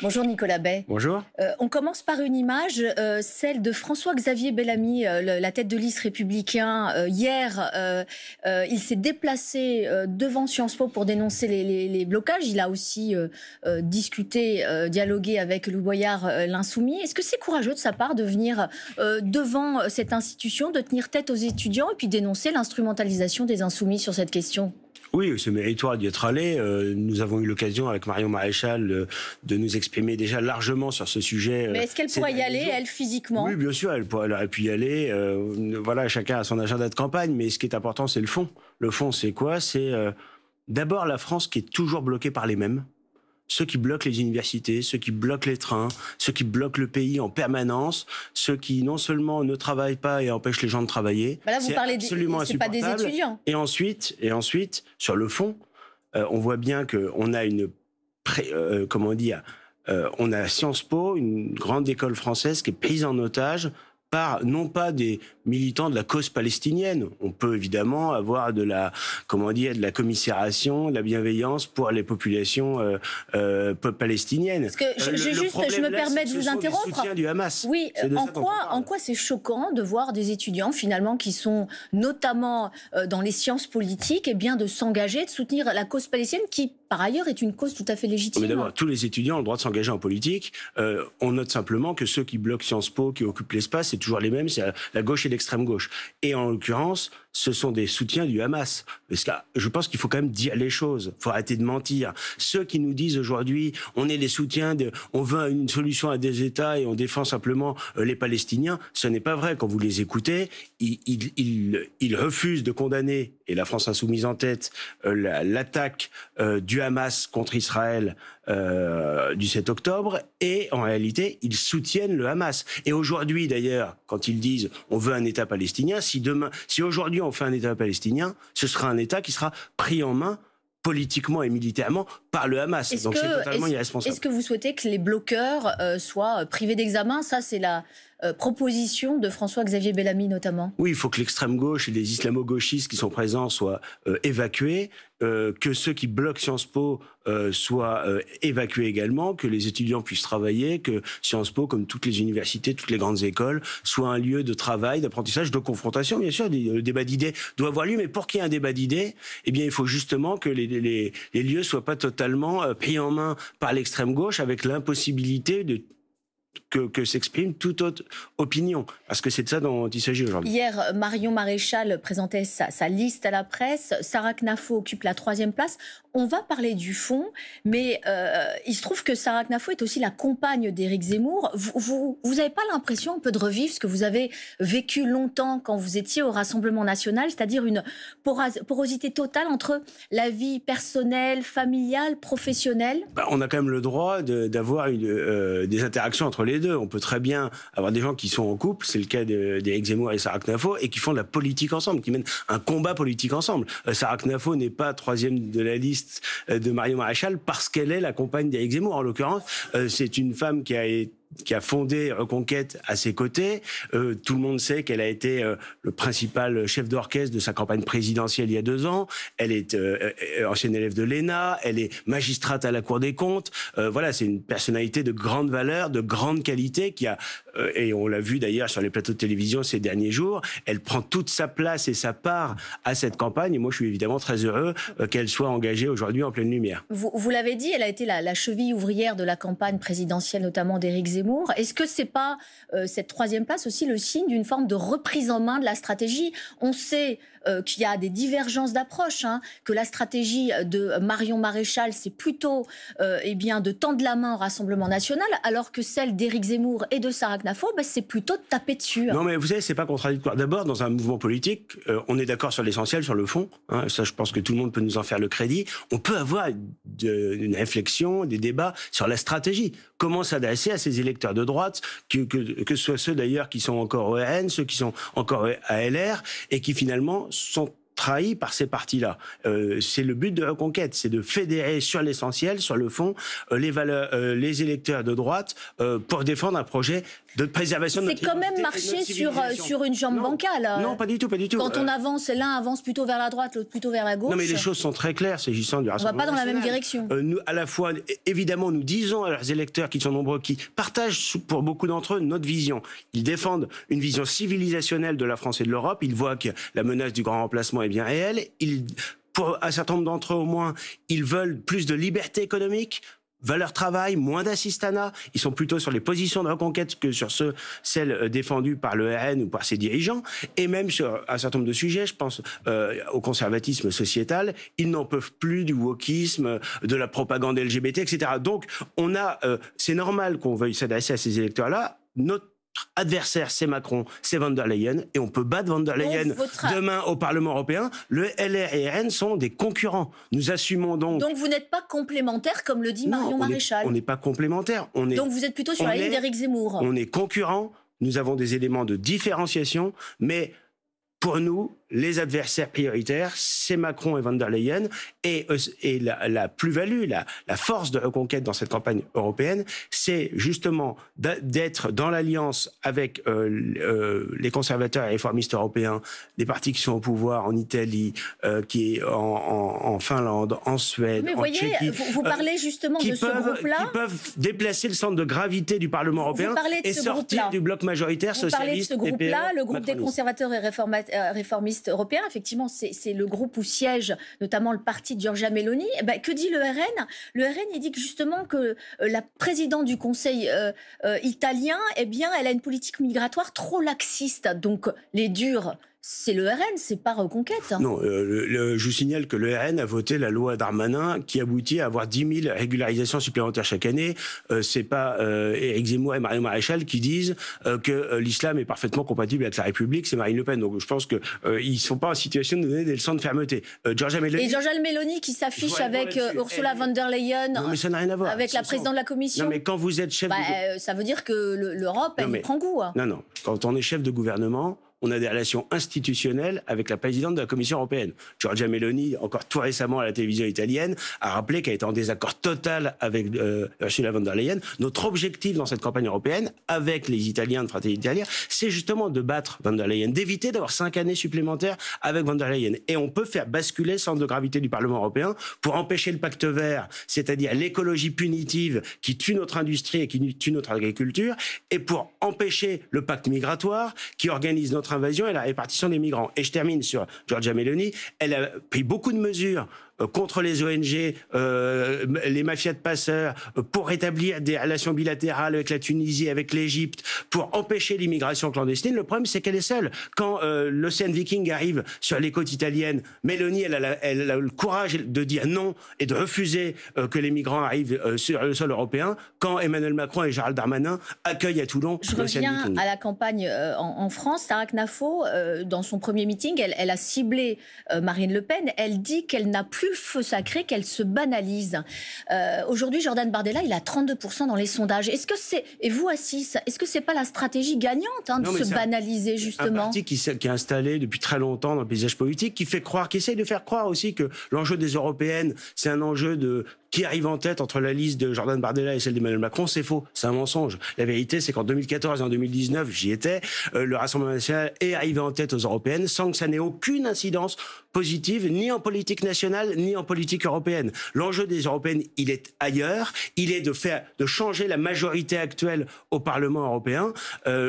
Bonjour Nicolas Bay. Bonjour. On commence par une image, celle de François-Xavier Bellamy, la tête de liste républicain. Hier, il s'est déplacé devant Sciences Po pour dénoncer les blocages. Il a aussi discuté, dialogué avec Louis Boyard, l'insoumis. Est-ce que c'est courageux de sa part de venir devant cette institution, de tenir tête aux étudiants et puis dénoncer l'instrumentalisation des insoumis sur cette question ? Oui, c'est méritoire d'y être allé. Nous avons eu l'occasion avec Marion Maréchal de nous exprimer déjà largement sur ce sujet. Mais est-ce qu'elle pourrait y aller, elle, physiquement ? Oui, bien sûr, elle aurait pu y aller. Voilà, chacun a son agenda de campagne, mais ce qui est important, c'est le fond. Le fond, c'est quoi ? C'est d'abord la France qui est toujours bloquée par les mêmes. Ceux qui bloquent les universités, ceux qui bloquent les trains, ceux qui bloquent le pays en permanence, ceux qui non seulement ne travaillent pas et empêchent les gens de travailler. Bah là, vous parlez c'est pas des étudiants. Et ensuite, sur le fond, on voit bien qu'on a on a Sciences Po, une grande école française qui est prise en otage par non pas des militants de la cause palestinienne. On peut évidemment avoir de la commisération, de la bienveillance pour les populations palestiniennes. Parce que je me permets de vous interrompre. Le soutien du Hamas. Oui, en quoi c'est choquant de voir des étudiants finalement qui sont notamment dans les sciences politiques et bien de s'engager, de soutenir la cause palestinienne qui par ailleurs est une cause tout à fait légitime. Mais d'abord, tous les étudiants ont le droit de s'engager en politique. On note simplement que ceux qui bloquent Sciences Po, qui occupent l'espace, c'est toujours les mêmes, c'est la gauche et l'extrême gauche. Et en l'occurrence, ce sont des soutiens du Hamas. Parce que je pense qu'il faut quand même dire les choses. Il faut arrêter de mentir. Ceux qui nous disent aujourd'hui, on est les soutiens, on veut une solution à des États et on défend simplement les Palestiniens, ce n'est pas vrai. Quand vous les écoutez, ils refusent de condamner, et la France insoumise en tête, l'attaque du Hamas contre Israël du 7 octobre, et en réalité, ils soutiennent le Hamas. Et aujourd'hui, d'ailleurs, quand ils disent on veut un État palestinien, si aujourd'hui on fait un État palestinien, ce sera un État qui sera pris en main politiquement et militairement par le Hamas. Donc c'est totalement irresponsable. Est-ce que vous souhaitez que les bloqueurs soient privés d'examen ? Ça, c'est la proposition de François-Xavier Bellamy notamment. Oui, il faut que l'extrême gauche et les islamo-gauchistes qui sont présents soient évacués, que ceux qui bloquent Sciences Po soient évacués également, que les étudiants puissent travailler, que Sciences Po, comme toutes les universités, toutes les grandes écoles, soit un lieu de travail, d'apprentissage, de confrontation. Bien sûr, le débat d'idées doit avoir lieu, mais pour qu'il y ait un débat d'idées, eh bien, il faut justement que les lieux soient pas totalement pris en main par l'extrême gauche, avec l'impossibilité que s'exprime toute autre opinion. Parce que c'est de ça dont il s'agit aujourd'hui. Hier, Marion Maréchal présentait sa liste à la presse. Sarah Knafo occupe la 3e place. On va parler du fond, mais il se trouve que Sarah Knafo est aussi la compagne d'Éric Zemmour. Vous n'avez pas l'impression un peu de revivre ce que vous avez vécu longtemps quand vous étiez au Rassemblement national, c'est-à-dire une porosité totale entre la vie personnelle, familiale, professionnelle ? On a quand même le droit d'avoir des interactions entre les deux. On peut très bien avoir des gens qui sont en couple, c'est le cas d'Éric Zemmour et Sarah Knafo, et qui font de la politique ensemble, qui mènent un combat politique ensemble. Sarah Knafo n'est pas 3e de la liste de Marion Maréchal parce qu'elle est la compagne d'Éric Zemmour. En l'occurrence, c'est une femme qui a fondé Reconquête à ses côtés. Tout le monde sait qu'elle a été le principal chef d'orchestre de sa campagne présidentielle il y a 2 ans. Elle est ancienne élève de l'ENA, elle est magistrate à la Cour des comptes. Voilà, c'est une personnalité de grande valeur, de grande qualité qui a, et on l'a vu d'ailleurs sur les plateaux de télévision ces derniers jours, elle prend toute sa place et sa part à cette campagne. Et moi, je suis évidemment très heureux qu'elle soit engagée aujourd'hui en pleine lumière. Vous l'avez dit, elle a été la cheville ouvrière de la campagne présidentielle, notamment d'Éric Zemmour. Est-ce que c'est pas cette 3e place aussi le signe d'une forme de reprise en main de la stratégie ? On sait qu'il y a des divergences d'approche, que la stratégie de Marion Maréchal, c'est plutôt de tendre la main au Rassemblement national, alors que celle d'Éric Zemmour et de Sarah Knafo, c'est plutôt de taper dessus. Non, mais vous savez, c'est pas contradictoire. D'abord, dans un mouvement politique, on est d'accord sur l'essentiel, sur le fond. Ça, je pense que tout le monde peut nous en faire le crédit. On peut avoir une réflexion, des débats sur la stratégie. Comment s'adresser à ces électeurs de droite, que ce soit ceux d'ailleurs qui sont encore au RN, ceux qui sont encore à LR, et qui finalement sont trahis par ces partis-là. C'est le but de Reconquête, c'est de fédérer sur l'essentiel, sur le fond, les électeurs de droite pour défendre un projet de préservation de notre identité. C'est quand même marcher sur une jambe bancale. Non, pas du tout, pas du tout. Quand on avance, l'un avance plutôt vers la droite, l'autre plutôt vers la gauche. Non, mais les choses sont très claires s'agissant du Rassemblement national. On ne va pas dans la même direction. direction. Nous, à la fois, évidemment, nous disons à leurs électeurs qui sont nombreux, qui partagent pour beaucoup d'entre eux notre vision. Ils défendent une vision civilisationnelle de la France et de l'Europe. Ils voient que la menace du grand remplacement est bien réelle. Pour un certain nombre d'entre eux au moins, ils veulent plus de liberté économique, valeur travail, moins d'assistanat. Ils sont plutôt sur les positions de Reconquête que sur celles défendues par le RN ou par ses dirigeants. Et même sur un certain nombre de sujets, je pense au conservatisme sociétal, ils n'en peuvent plus du wokisme, de la propagande LGBT, etc. Donc, c'est normal qu'on veuille s'adresser à ces électeurs-là. Notre adversaire, c'est Macron, c'est von der Leyen, et on peut battre von der Leyen demain au Parlement européen. Le LR et RN sont des concurrents. Nous assumons donc... Donc vous n'êtes pas complémentaires, comme le dit Marion Maréchal. On n'est pas complémentaires. Donc vous êtes plutôt sur la ligne d'Éric Zemmour. On est concurrents, nous avons des éléments de différenciation, mais pour nous, les adversaires prioritaires, c'est Macron et von der Leyen. Et la plus-value, la force de Reconquête dans cette campagne européenne, c'est justement d'être dans l'alliance avec les conservateurs et réformistes européens, des partis qui sont au pouvoir en Italie, en Finlande, en Suède, mais en Tchéquie. Mais voyez, vous parlez justement de ce groupe-là. Qui peuvent déplacer le centre de gravité du Parlement européen et sortir du bloc majoritaire socialiste. Vous parlez de ce groupe-là, le groupe des macroniste. Conservateurs et réformistes européens. Effectivement, c'est le groupe où siège notamment le parti de Giorgia Meloni. Que dit le RN? Le RN, il dit que justement que la présidente du Conseil italien, elle a une politique migratoire trop laxiste. Donc les durs, c'est le RN, c'est pas Reconquête. Non, je vous signale que le RN a voté la loi Darmanin qui aboutit à avoir 10 000 régularisations supplémentaires chaque année. C'est pas Éric Zemmour et Marion Maréchal qui disent que l'islam est parfaitement compatible avec la République, c'est Marine Le Pen. Donc je pense qu'ils ne sont pas en situation de donner des leçons de fermeté. Giorgia Meloni... Et Giorgia Meloni qui s'affiche avec Ursula von der Leyen, non, mais ça n'a rien à voir. avec la présidente de la Commission. Non, mais quand vous êtes chef ça veut dire que l'Europe, elle y prend goût. Hein. Non. Quand on est chef de gouvernement, on a des relations institutionnelles avec la présidente de la Commission européenne. Giorgia Meloni, encore tout récemment à la télévision italienne, a rappelé qu'elle était en désaccord total avec Ursula von der Leyen. Notre objectif dans cette campagne européenne, avec les Italiens de Fratelli d'Italia, c'est justement de battre von der Leyen, d'éviter d'avoir 5 années supplémentaires avec von der Leyen. Et on peut faire basculer le centre de gravité du Parlement européen pour empêcher le pacte vert, c'est-à-dire l'écologie punitive qui tue notre industrie et qui tue notre agriculture, et pour empêcher le pacte migratoire qui organise notre invasion et la répartition des migrants. Et je termine sur Giorgia Meloni. Elle a pris beaucoup de mesures contre les ONG, les mafias de passeurs, pour rétablir des relations bilatérales avec la Tunisie, avec l'Égypte, pour empêcher l'immigration clandestine. Le problème, c'est qu'elle est seule. Quand l'Ocean Viking arrive sur les côtes italiennes, Meloni, elle a le courage de dire non et de refuser que les migrants arrivent sur le sol européen, quand Emmanuel Macron et Gérald Darmanin accueillent à Toulon l'Ocean Viking. Je reviens à la campagne en France. Sarah Knafo, dans son premier meeting, elle a ciblé Marine Le Pen. Elle dit qu'elle n'a plus le feu sacré, qu'elle se banalise. Aujourd'hui, Jordan Bardella, il a 32% dans les sondages. Est-ce que c'est, et vous Assis, est-ce que c'est pas la stratégie gagnante de se banaliser justement? Un parti qui est installé depuis très longtemps dans le paysage politique, qui essaye de faire croire aussi que l'enjeu des européennes, c'est un enjeu qui arrive en tête entre la liste de Jordan Bardella et celle d'Emmanuel Macron. C'est faux, c'est un mensonge. La vérité, c'est qu'en 2014 et en 2019, j'y étais, le Rassemblement national est arrivé en tête aux européennes sans que ça n'ait aucune incidence positive, ni en politique nationale, ni en politique européenne. L'enjeu des européennes, il est ailleurs. Il est de changer la majorité actuelle au Parlement européen.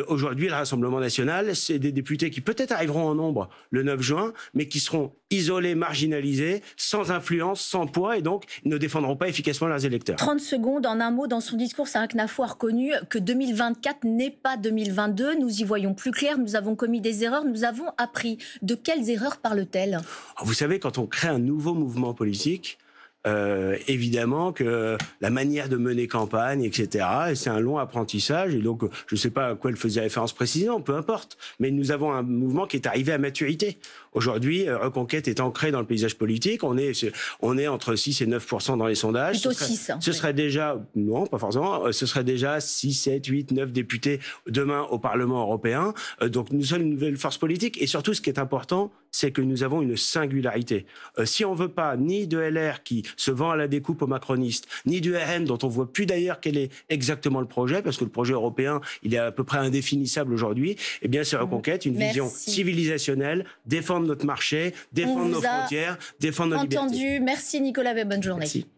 Aujourd'hui, le Rassemblement national, c'est des députés qui peut-être arriveront en nombre le 9 juin, mais qui seront isolés, marginalisés, sans influence, sans poids, et donc ils ne défendront pas efficacement leurs électeurs. 30 secondes, en un mot, dans son discours, Sarah Knafo a reconnu que 2024 n'est pas 2022. Nous y voyons plus clair, nous avons commis des erreurs, nous avons appris. De quelles erreurs parle-t-elle? Vous savez, quand on crée un nouveau mouvement politique, évidemment que la manière de mener campagne, etc., c'est un long apprentissage, et donc je ne sais pas à quoi elle faisait référence précisément, peu importe, mais nous avons un mouvement qui est arrivé à maturité. Aujourd'hui, Reconquête est ancré dans le paysage politique, on est entre 6 et 9% dans les sondages. Plutôt 6. Ce serait déjà, non, pas forcément, ce serait déjà 6, 7, 8, 9 députés demain au Parlement européen, donc nous sommes une nouvelle force politique, et surtout ce qui est important, c'est que nous avons une singularité. Si on veut pas ni de LR qui se vend à la découpe aux macronistes, ni du RN dont on voit plus d'ailleurs quel est exactement le projet, parce que le projet européen, il est à peu près indéfinissable aujourd'hui, eh bien c'est Reconquête, une vision civilisationnelle, défendre notre marché, défendre nos frontières, défendre nos libertés. Entendu. Merci Nicolas Bay, bonne journée. Merci.